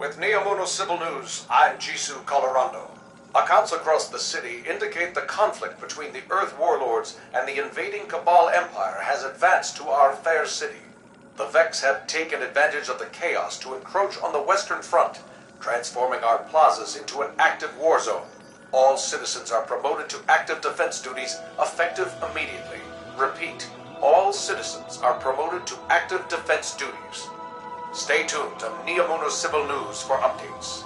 With Neomuno Civil News, I'm Jisoo Colorando. Accounts across the city indicate the conflict between the Earth warlords and the invading Cabal Empire has advanced to our fair city. The Vex have taken advantage of the chaos to encroach on the Western Front, transforming our plazas into an active war zone. All citizens are promoted to active defense duties, effective immediately. Repeat, all citizens are promoted to active defense duties. Stay tuned to Neomuno Civil News for updates.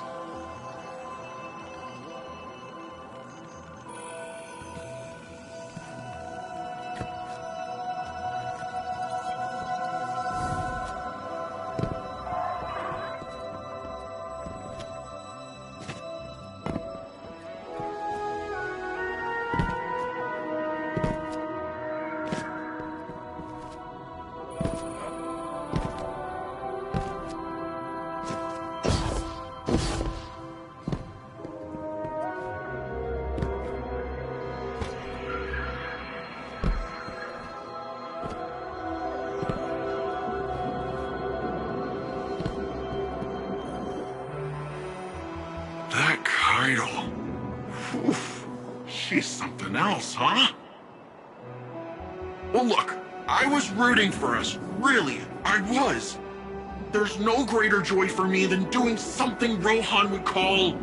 That Kaido. Oof. She's something else, huh? Well, look, I was rooting for us. Really, I was. There's no greater joy for me than doing something Rohan would call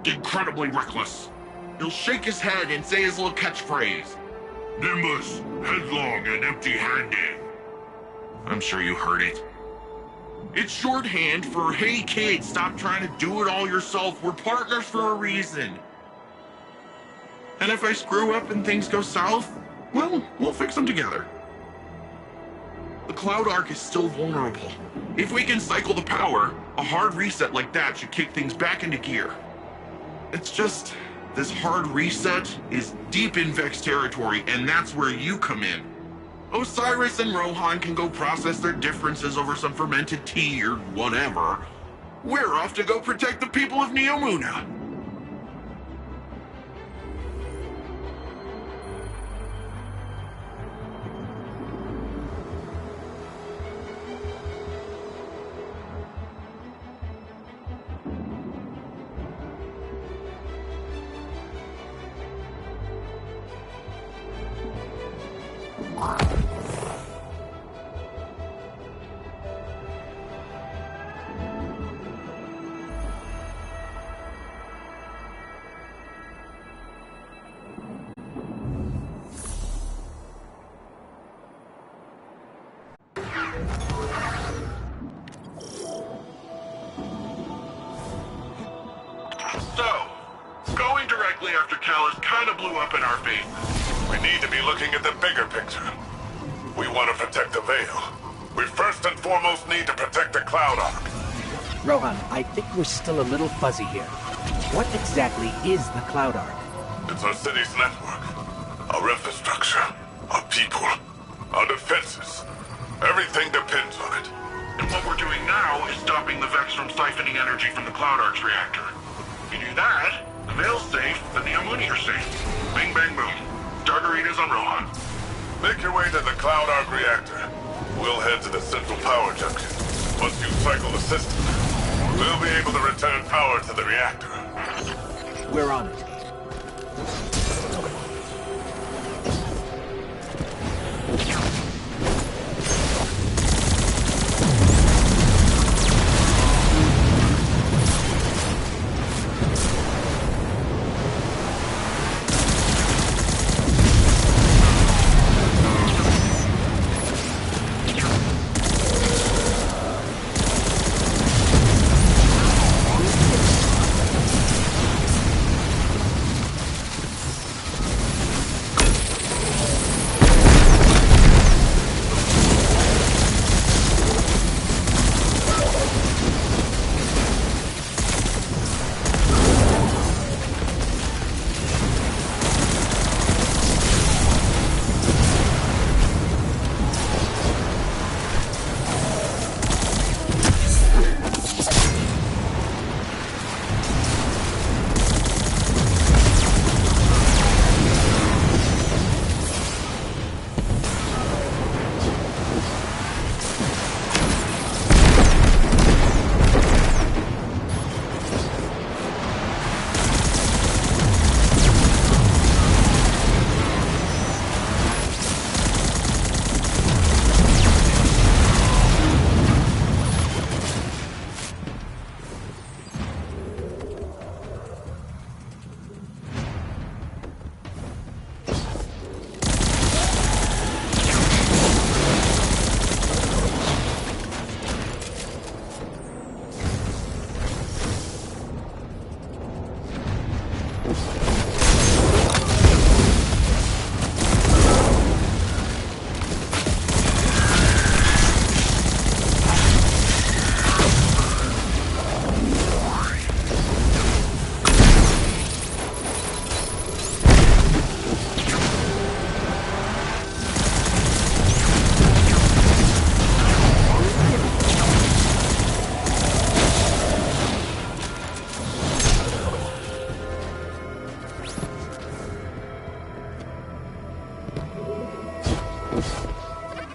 incredibly reckless. He'll shake his head and say his little catchphrase. Nimbus, headlong and empty-handed. I'm sure you heard it. It's shorthand for, hey kid, stop trying to do it all yourself. We're partners for a reason. And if I screw up and things go south, well, we'll fix them together. The Cloud Arc is still vulnerable. If we can cycle the power, a hard reset like that should kick things back into gear. It's just, this hard reset is deep in Vex territory, and that's where you come in. Osiris and Rohan can go process their differences over some fermented tea or whatever. We're off to go protect the people of Neomuna. So, going directly after Callus kinda blew up in our face. We need to be looking at the bigger picture. We want to protect the Veil. We first and foremost need to protect the Cloud Arc. Rohan, I think we're still a little fuzzy here. What exactly is the Cloud Arc? It's our city's network, our infrastructure, our people, our defenses. Everything depends on it. And what we're doing now is stopping the Vex from siphoning energy from the Cloud Arc's reactor. If you do that, the Veil's safe, and the Amuni are safe. Bing, bang, boom. Stargaritas on Rohan. Make your way to the Cloud Arc reactor. We'll head to the central power junction. Once you cycle the system, we'll be able to return power to the reactor. We're on it.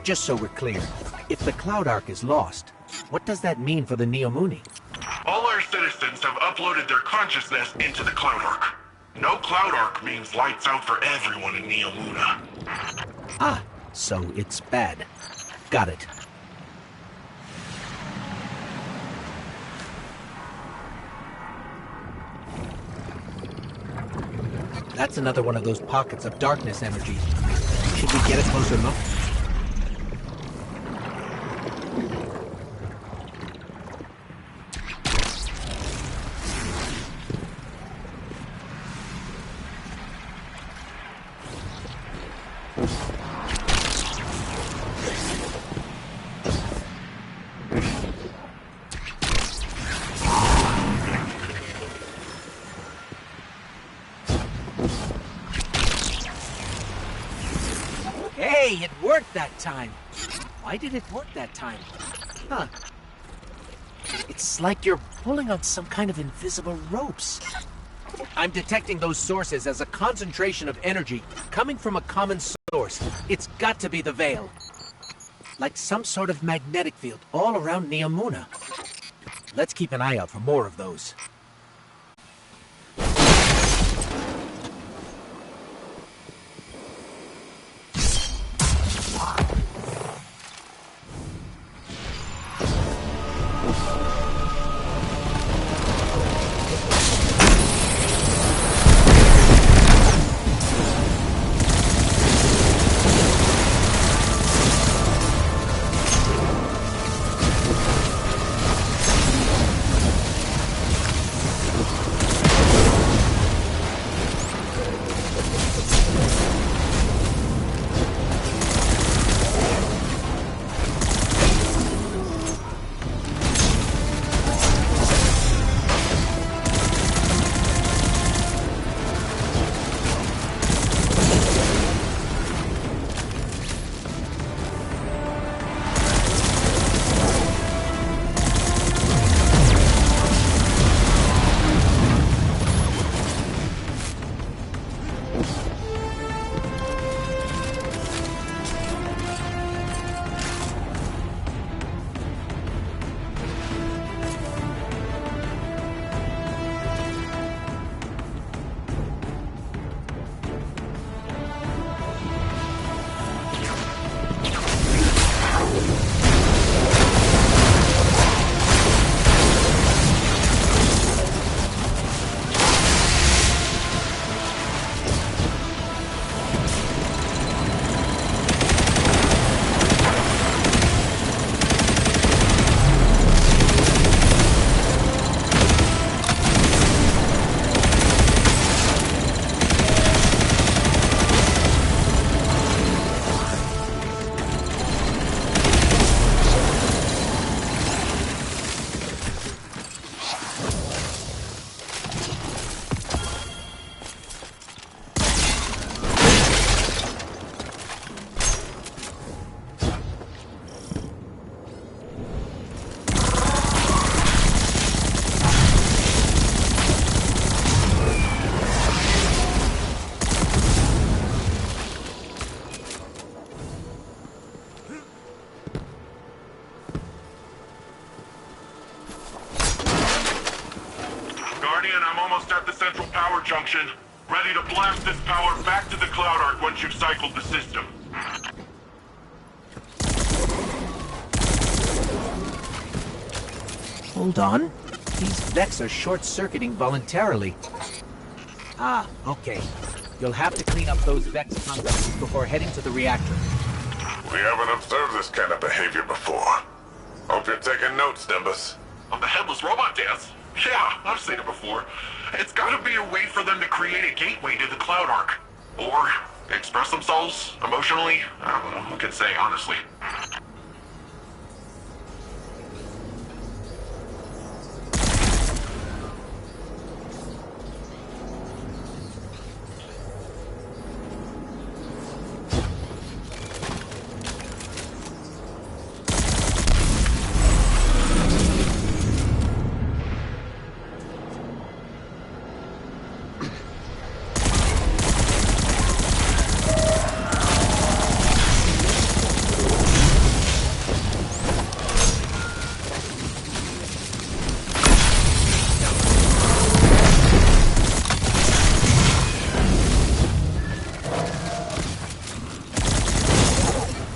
Just so we're clear, if the Cloud Ark is lost, what does that mean for the Neomuni? All our citizens have uploaded their consciousness into the Cloud Ark. No Cloud Ark means lights out for everyone in Neomuna. Ah, so it's bad. Got it. That's another one of those pockets of darkness energy. Should we get a closer look? Hey, it worked that time. Why did it work that time? Huh. It's like you're pulling on some kind of invisible ropes. I'm detecting those sources as a concentration of energy coming from a common source. It's got to be the Veil. Like some sort of magnetic field all around Neomuna. Let's keep an eye out for more of those. Junction. Ready to blast this power back to the Cloud Ark once you've cycled the system. Hold on. These Vex are short-circuiting voluntarily. Ah, okay. You'll have to clean up those Vex contacts before heading to the reactor. We haven't observed this kind of behavior before. Hope you're taking notes, Nimbus. On the headless robot dance? Yeah, I've seen it before. It's gotta be a way for them to create a gateway to the Cloud Ark. Or express themselves emotionally. I don't know who can say, honestly.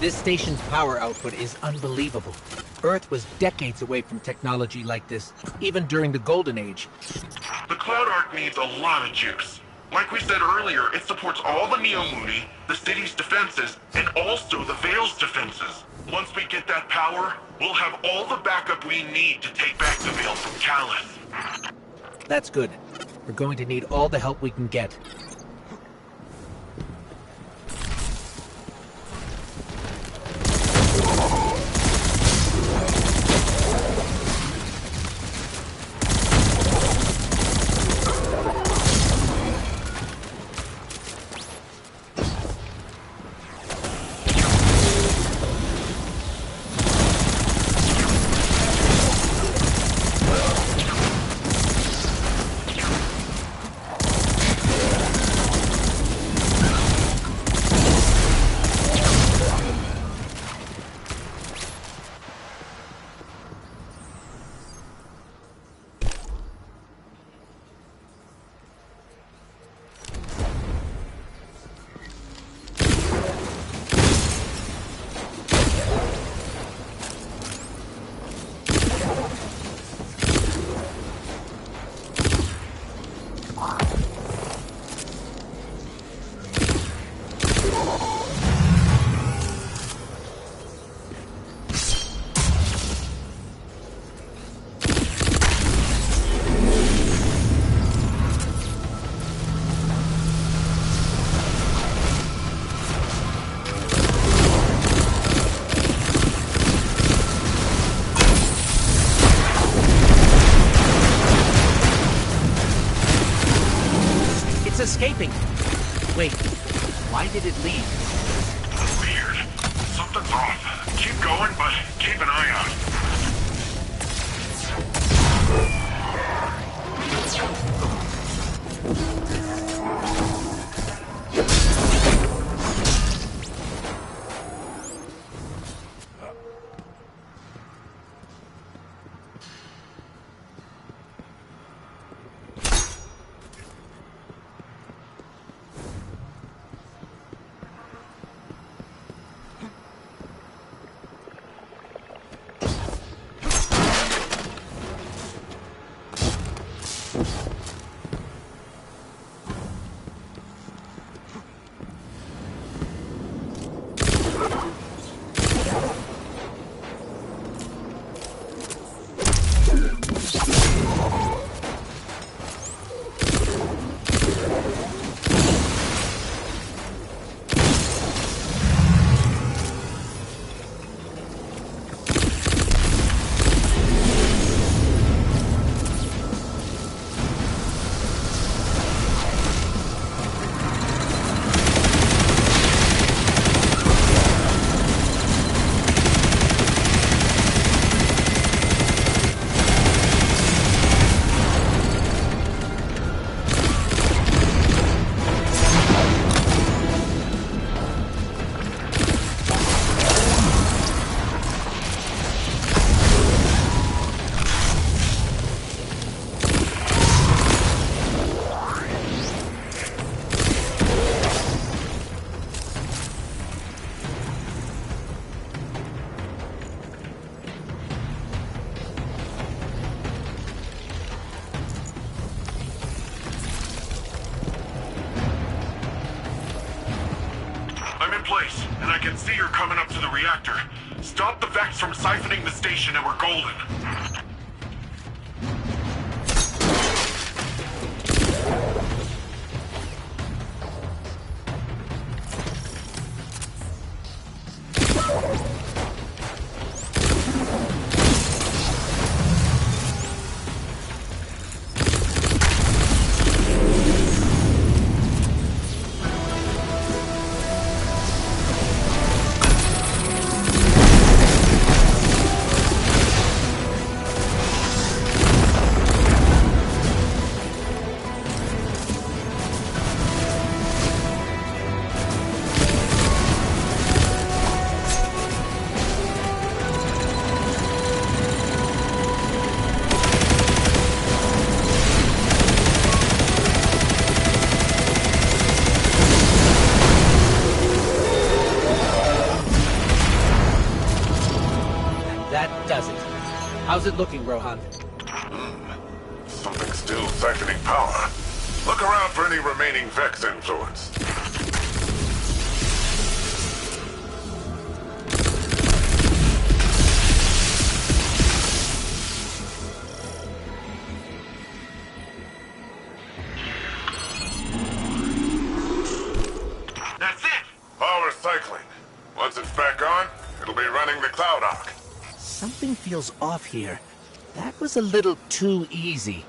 This station's power output is unbelievable. Earth was decades away from technology like this, even during the Golden Age. The Cloud Arc needs a lot of juice. Like we said earlier, it supports all the Neomuni, the city's defenses, and also the Veil's defenses. Once we get that power, we'll have all the backup we need to take back the Veil from Callus. That's good. We're going to need all the help we can get. Escaping. Wait, why did it leave? Weird. Something's off. Keep going, but keep an eye out. Place, and I can see you're coming up to the reactor. Stop the Vex from siphoning the station and we're golden. How's it looking, Rohan? Something's still siphoning power. Look around for any remaining Vex influence. That's it! Power cycling. Once it's back on, it'll be running the Cloud Arc. Something feels off here. That was a little too easy.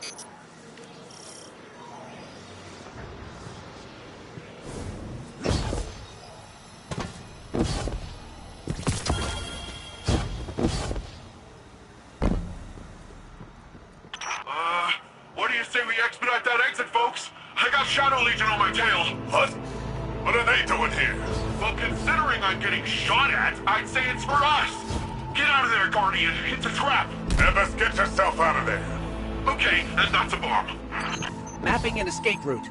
What do you say we expedite that exit, folks? I got Shadow Legion on my tail. What? What are they doing here? Well, considering I'm getting shot at, I'd say it's for us. Get out of there, Guardian. It's a trap. Nebus, get yourself out of there. Okay, and that's a bomb. Mapping an escape route.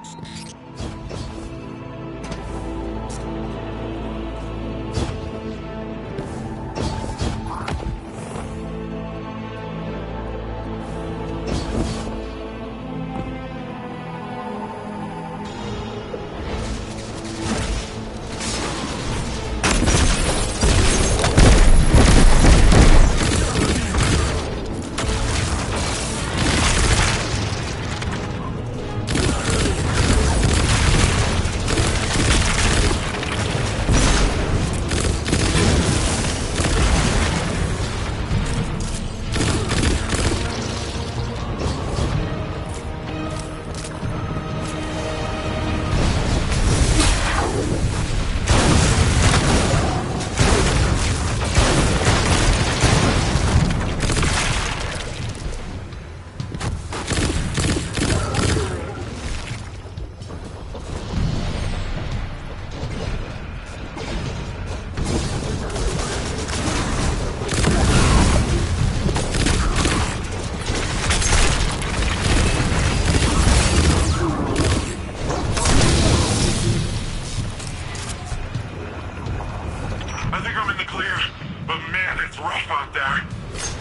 I think I'm in the clear, but man, it's rough out there.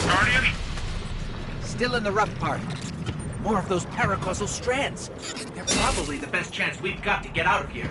Guardian? Still in the rough part. More of those paracausal strands. They're probably the best chance we've got to get out of here.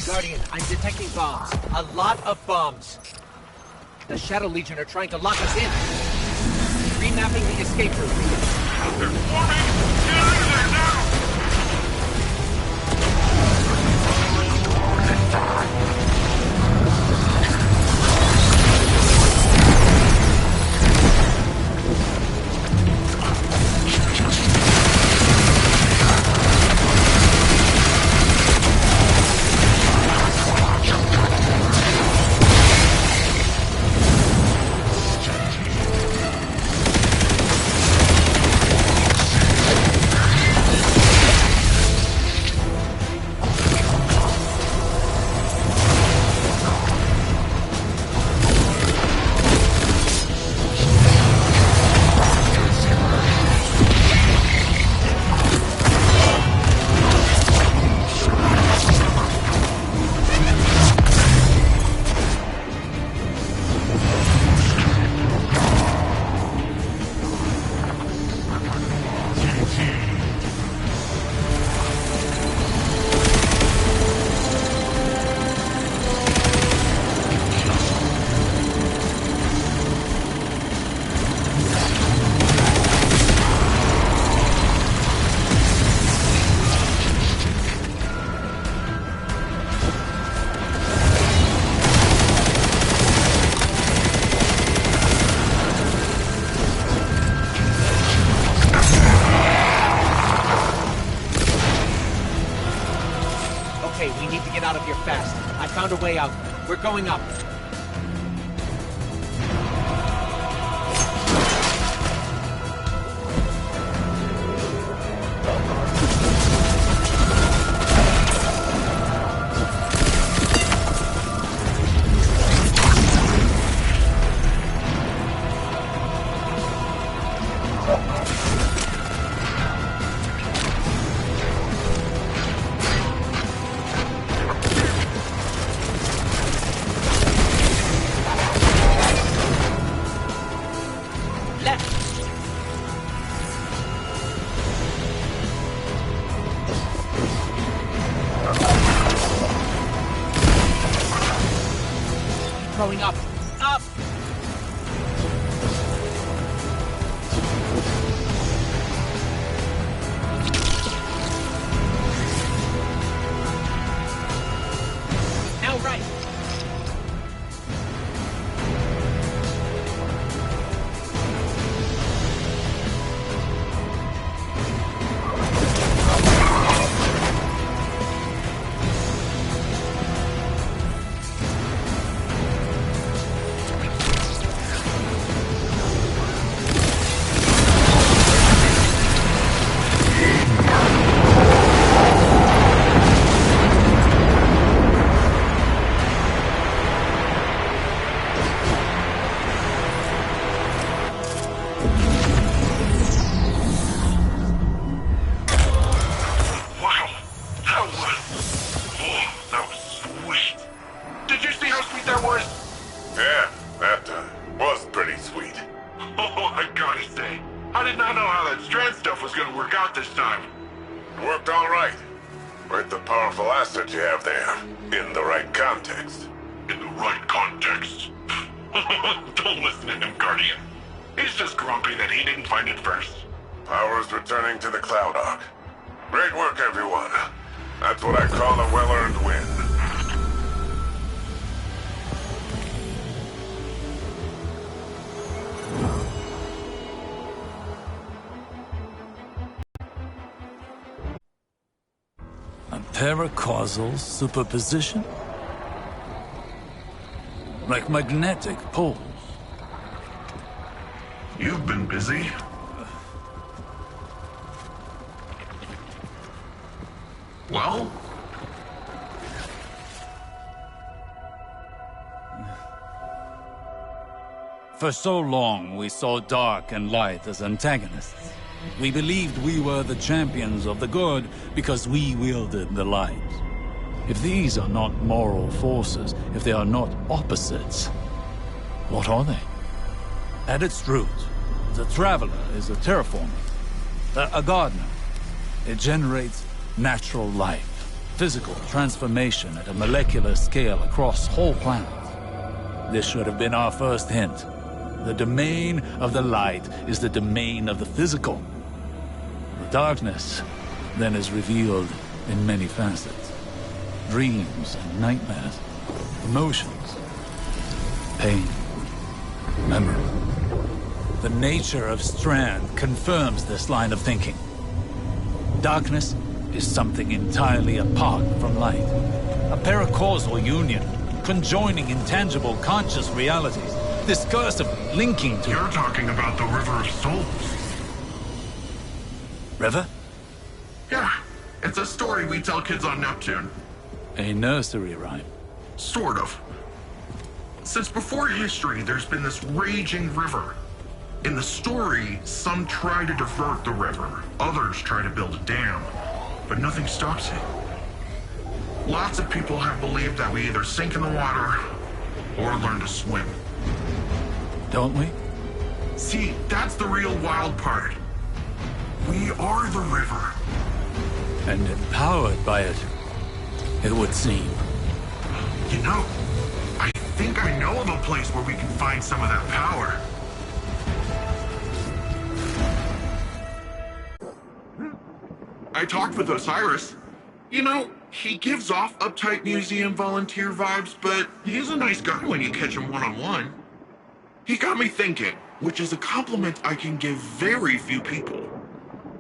Guardian, I'm detecting bombs. A lot of bombs. The Shadow Legion are trying to lock us in. Remapping the escape route. They're forming! Get out of there now! need to get out of here fast. I found a way out. We're going up. Throwing up. Up! Now right. Yeah, that was pretty sweet. Oh, I gotta say, I did not know how that strand stuff was gonna work out this time. Worked all right. With the powerful asset you have there, in the right context. In the right context. Don't listen to him, Guardian. He's just grumpy that he didn't find it first. Power's returning to the Cloud Ark. Great work, everyone. That's what I call a well-earned win. A paracausal superposition? Like magnetic poles. You've been busy. Well? For so long, we saw dark and light as antagonists. We believed we were the champions of the good because we wielded the light. If these are not moral forces, if they are not opposites, what are they? At its root, the Traveler is a terraformer, a gardener. It generates natural life, physical transformation at a molecular scale across whole planets. This should have been our first hint. The domain of the light is the domain of the physical. The darkness then is revealed in many facets. Dreams and nightmares, emotions, pain, memory. The nature of Strand confirms this line of thinking. Darkness is something entirely apart from light. A paracausal union, conjoining intangible conscious realities, discursively linking to... You're talking about the River of Souls. River? Yeah, it's a story we tell kids on Neptune. A nursery rhyme. Sort of. Since before history, there's been this raging river. In the story, some try to divert the river, others try to build a dam, but nothing stops it. Lots of people have believed that we either sink in the water or learn to swim. Don't we? See, that's the real wild part. We are the river. And empowered by it, it would seem. You know, I think I know of a place where we can find some of that power. I talked with Osiris. You know, he gives off uptight museum volunteer vibes, but he's a nice guy when you catch him one-on-one. He got me thinking, which is a compliment I can give very few people.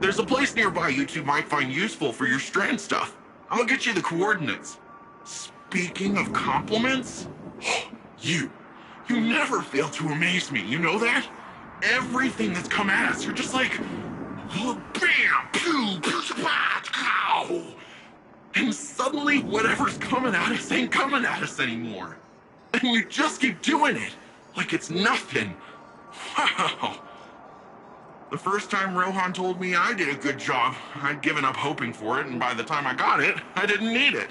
There's a place nearby you two might find useful for your strand stuff. I'll get you the coordinates. Speaking of compliments, you never fail to amaze me, you know that? Everything that's come at us, you're just like, oh, bam, pew, pew, pat, ow. And suddenly, whatever's coming at us ain't coming at us anymore. And you just keep doing it, like it's nothing. Wow. The first time Rohan told me I did a good job, I'd given up hoping for it, and by the time I got it, I didn't need it.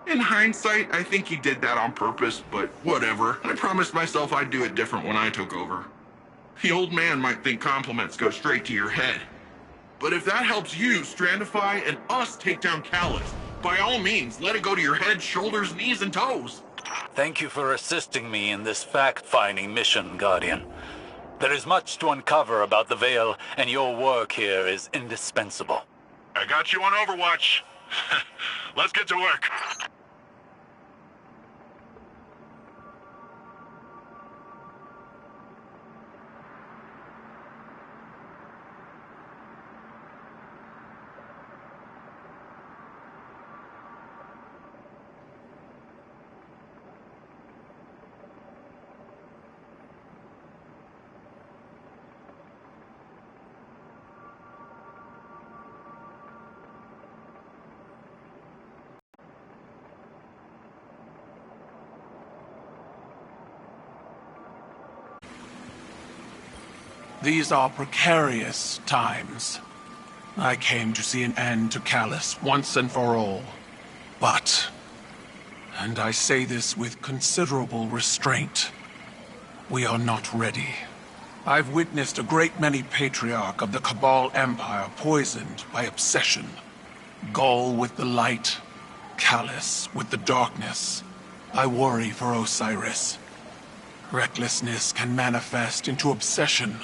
In hindsight, I think he did that on purpose, but whatever. I promised myself I'd do it different when I took over. The old man might think compliments go straight to your head. But if that helps you strandify and us take down Callus, by all means, let it go to your head, shoulders, knees, and toes. Thank you for assisting me in this fact-finding mission, Guardian. There is much to uncover about the Veil, and your work here is indispensable. I got you on Overwatch. Let's get to work. These are precarious times. I came to see an end to Callus once and for all. But, and I say this with considerable restraint, we are not ready. I've witnessed a great many patriarch of the Cabal Empire poisoned by obsession. Gaul with the light, Callus with the darkness. I worry for Osiris. Recklessness can manifest into obsession.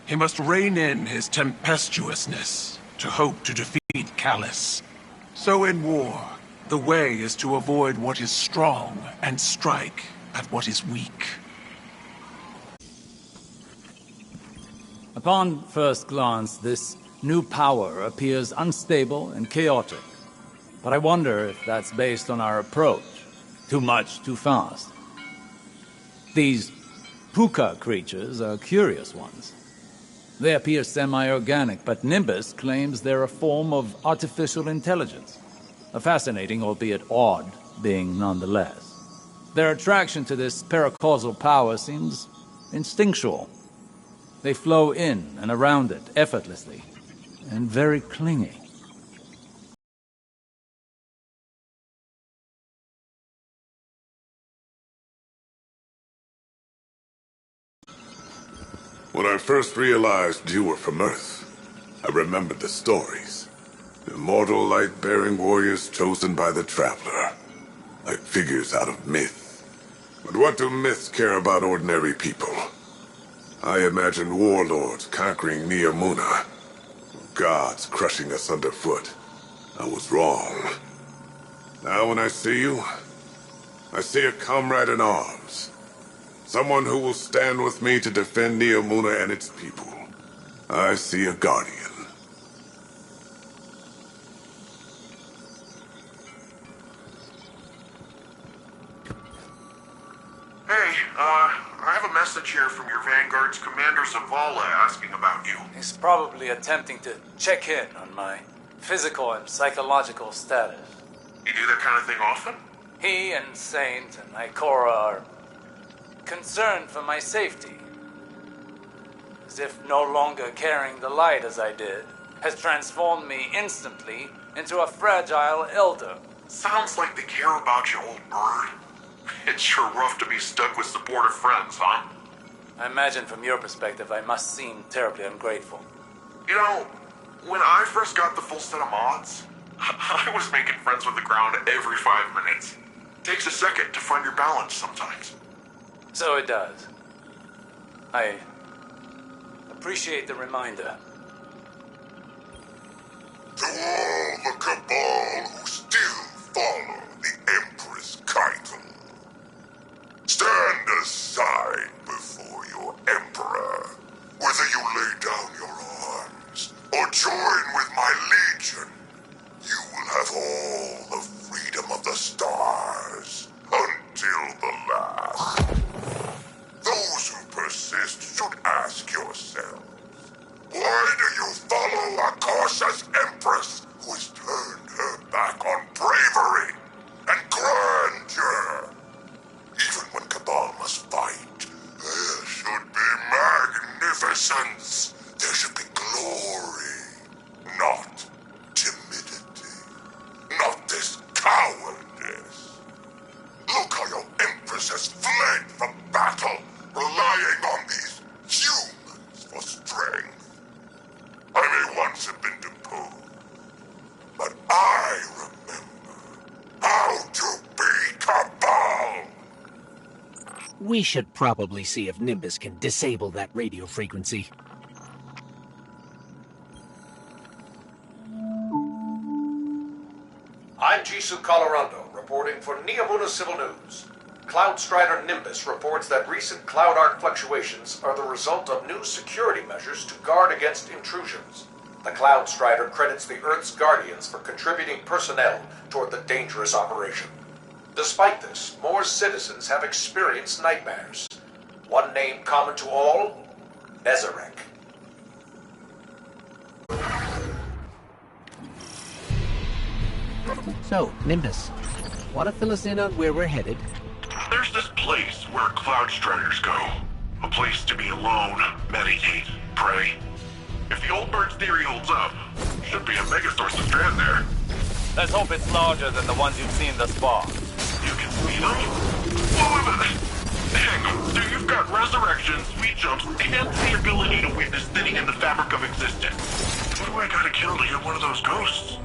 He must rein in his tempestuousness to hope to defeat Callus. So in war, the way is to avoid what is strong and strike at what is weak. Upon first glance, this new power appears unstable and chaotic. But I wonder if that's based on our approach. Too much, too fast. These puka creatures are curious ones. They appear semi-organic, but Nimbus claims they're a form of artificial intelligence. A fascinating, albeit odd, being nonetheless. Their attraction to this paracausal power seems instinctual. They flow in and around it effortlessly, and very clingy. When I first realized you were from Earth, I remembered the stories. Immortal light-bearing warriors chosen by the Traveler, like figures out of myth. But what do myths care about ordinary people? I imagined warlords conquering Neomuna, gods crushing us underfoot. I was wrong. Now when I see you, I see a comrade in arms. Someone who will stand with me to defend Neomuna and its people. I see a guardian. Hey, I have a message here from your Vanguard's Commander Zavala asking about you. He's probably attempting to check in on my physical and psychological status. You do that kind of thing often? He and Saint and Ikora are concerned for my safety. As if no longer carrying the light as I did has transformed me instantly into a fragile elder. Sounds like they care about you, old bird. It's sure rough to be stuck with supportive friends, huh? I imagine from your perspective I must seem terribly ungrateful. You know, when I first got the full set of mods, I was making friends with the ground every 5 minutes. Takes a second to find your balance sometimes. So it does. I appreciate the reminder. To all the Cabal who still follow the Empress Keitel, stand aside before your Emperor. Whether you lay down your arms or join with my Legion, you will have all the freedom of the stars. We should probably see if Nimbus can disable that radio frequency. I'm Jisoo Colorando, reporting for Neomuna Civil News. Cloud Strider Nimbus reports that recent cloud arc fluctuations are the result of new security measures to guard against intrusions. The Cloud Strider credits the Earth's Guardians for contributing personnel toward the dangerous operation. Despite this, more citizens have experienced nightmares. One name common to all, Nezarek. So, Nimbus, want to fill us in on where we're headed? There's this place where Cloud Striders go. A place to be alone, meditate, pray. If the old bird's theory holds up, should be a mega source of strand there. Let's hope it's larger than the ones you've seen thus far. You can see them? Whoa, wait a minute. Hang on, so you've got resurrections, sweet jumps, and the ability to witness thinning in the fabric of existence. What do I gotta kill to get one of those ghosts?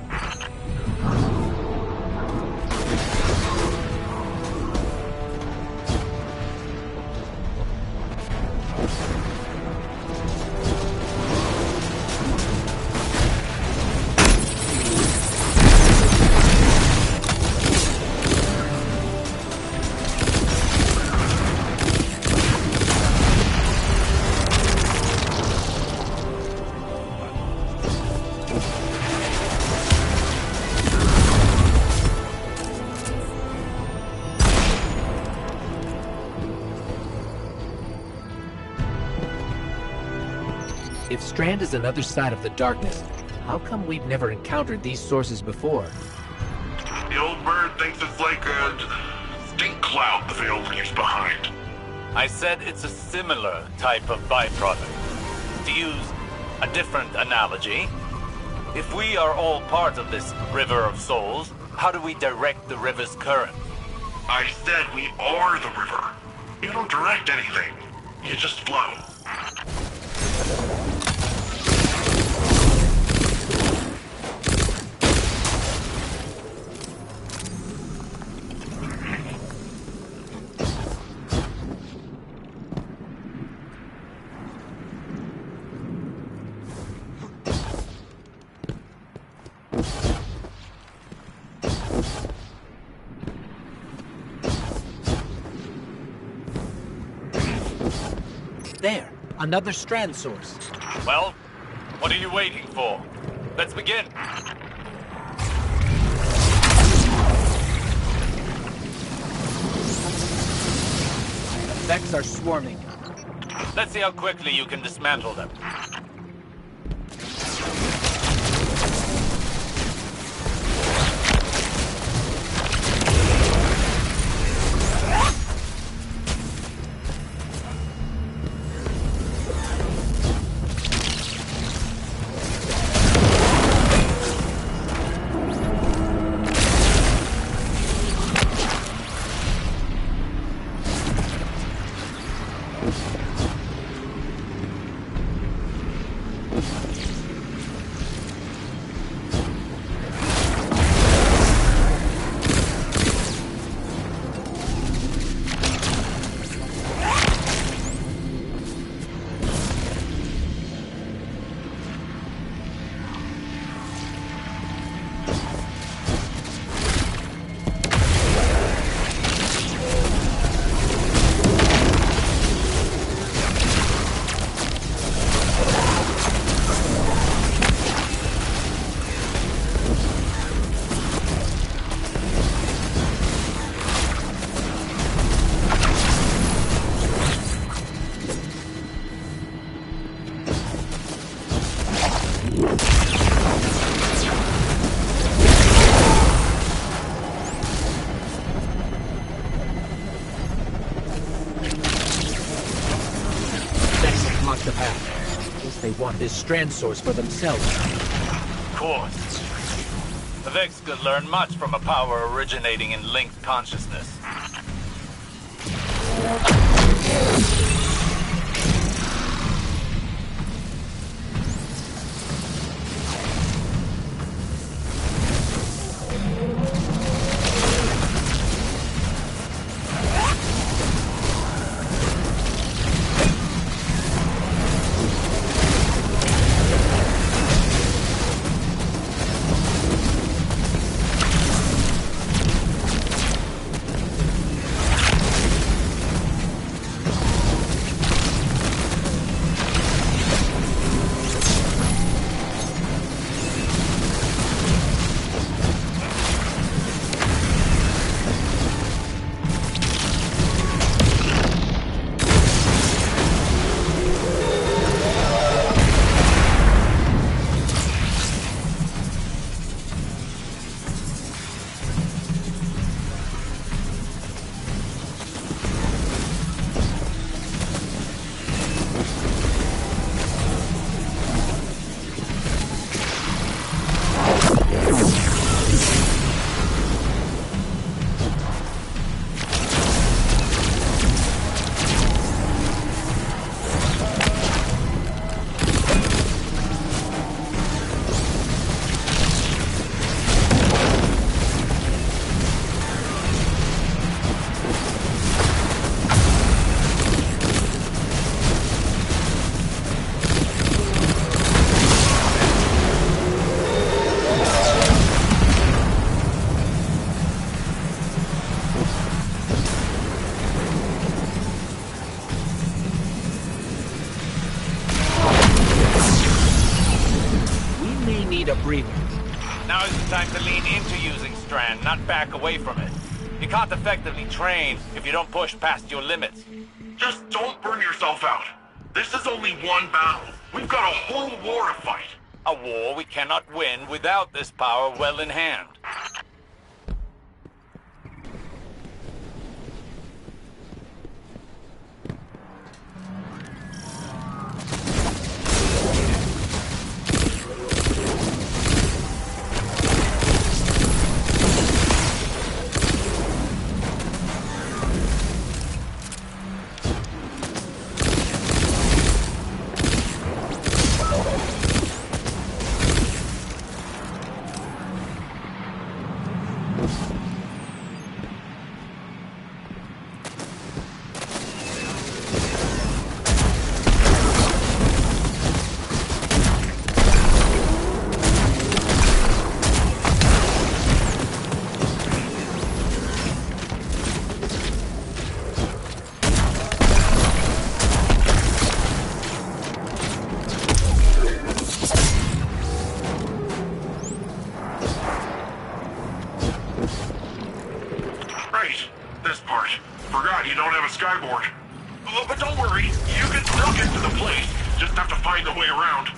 If Strand is another side of the darkness, how come we've never encountered these sources before? The old bird thinks it's like a stink cloud the veil leaves behind. I said it's a similar type of byproduct. To use a different analogy, if we are all part of this river of souls, how do we direct the river's current? I said we are the river. You don't direct anything. You just flow. There, another Strand source. Well, what are you waiting for? Let's begin. Effects are swarming. Let's see how quickly you can dismantle them. The path. Guess they want this Strand source for themselves. Of course. The Vex could learn much from a power originating in linked consciousness. Now is the time to lean into using Strand, not back away from it. You can't effectively train if you don't push past your limits. Just don't burn yourself out. This is only one battle. We've got a whole war to fight. A war we cannot win without this power well in hand. Skyboard. But don't worry, you can still get to the place. Just have to find the way around.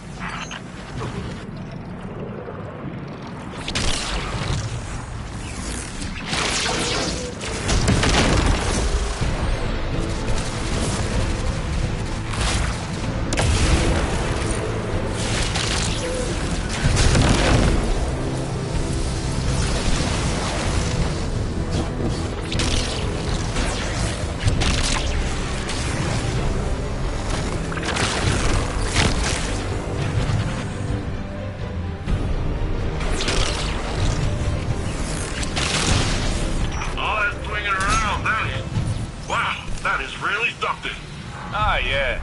Ah, yeah.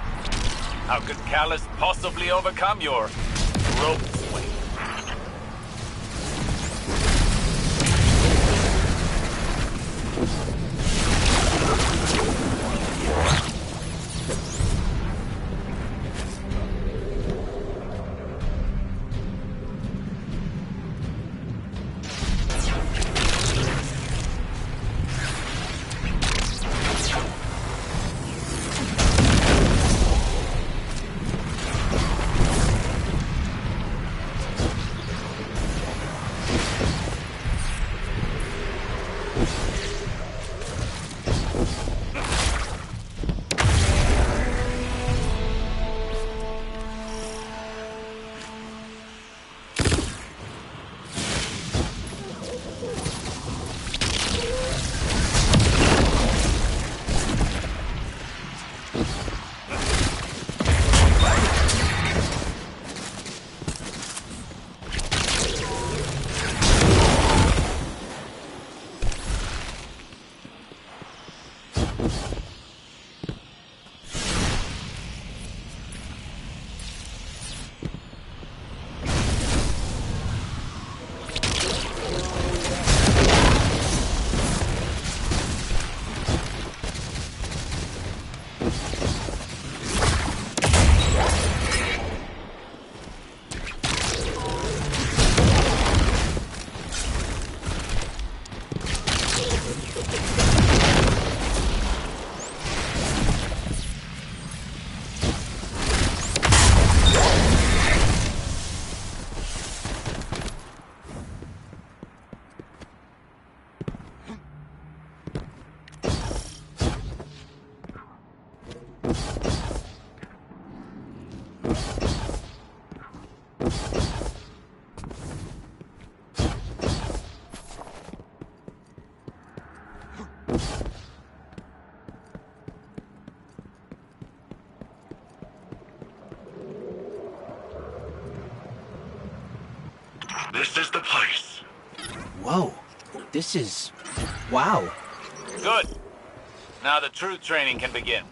How could Callus possibly overcome your rope swing? This is the place. Whoa. This is... wow. Good. Now the true training can begin.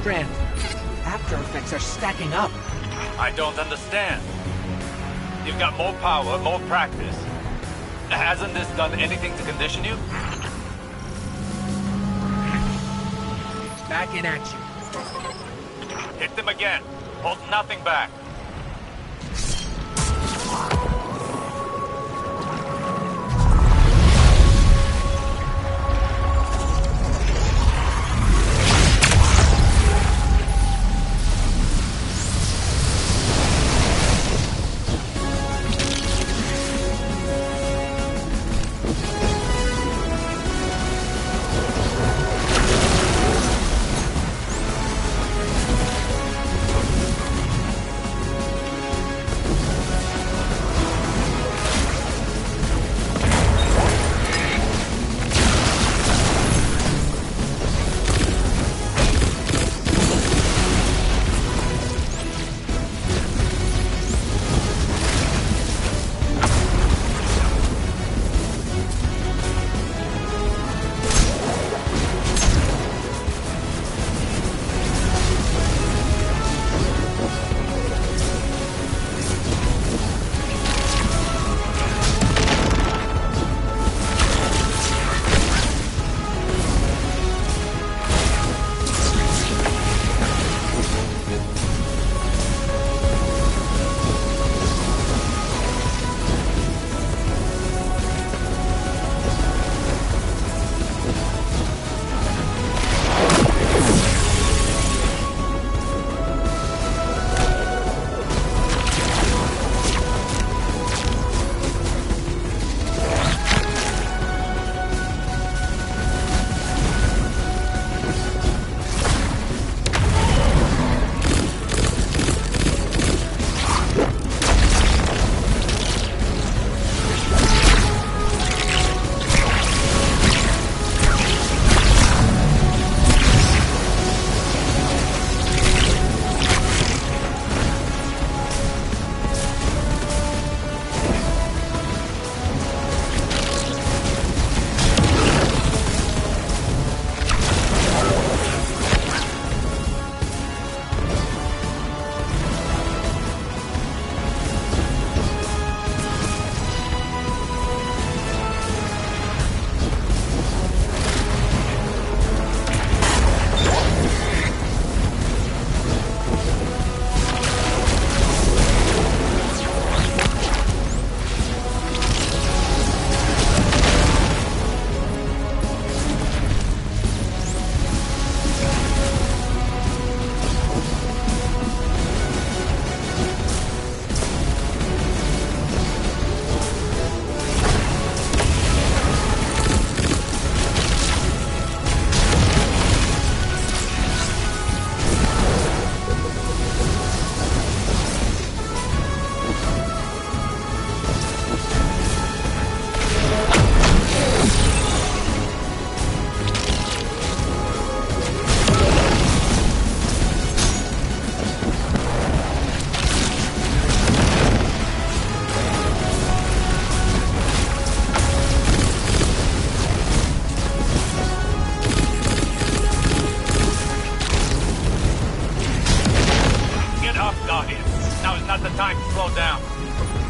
Strand. After effects are stacking up. I don't understand. You've got more power, more practice. Hasn't this done anything to condition you? Back in action. Hit them again. Hold nothing back.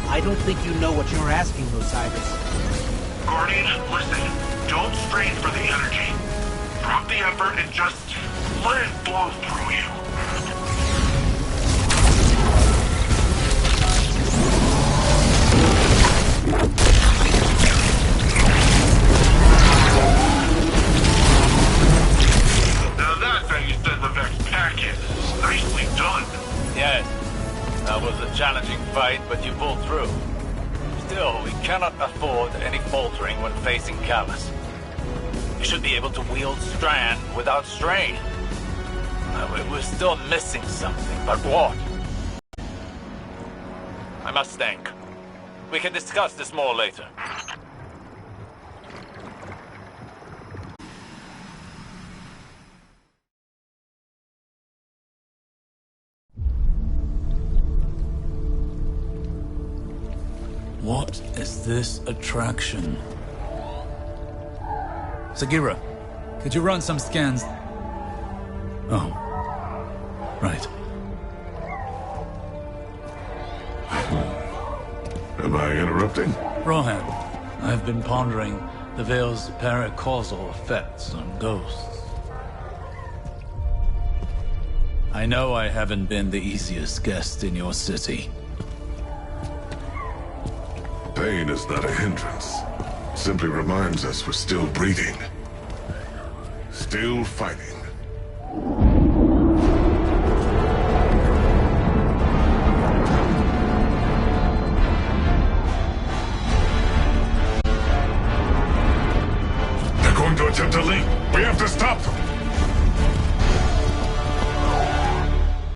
I don't think you know what you're asking, Osiris. Guardian, listen. Don't strain for the energy. Drop the effort and just let it flow through you. Now that's how you send the Vex packet. Nicely done. Yes. That was a challenging fight, but you pulled through. Still, we cannot afford any faltering when facing Callus. You should be able to wield Strand without strain. We're still missing something, but what? I must think. We can discuss this more later. What is this attraction? Sagira, could you run some scans? Oh, Right. Am I interrupting? Rohan, I've been pondering the Veil's paracausal effects on ghosts. I know I haven't been the easiest guest in your city. Pain is not a hindrance. Simply reminds us we're still breathing. Still fighting.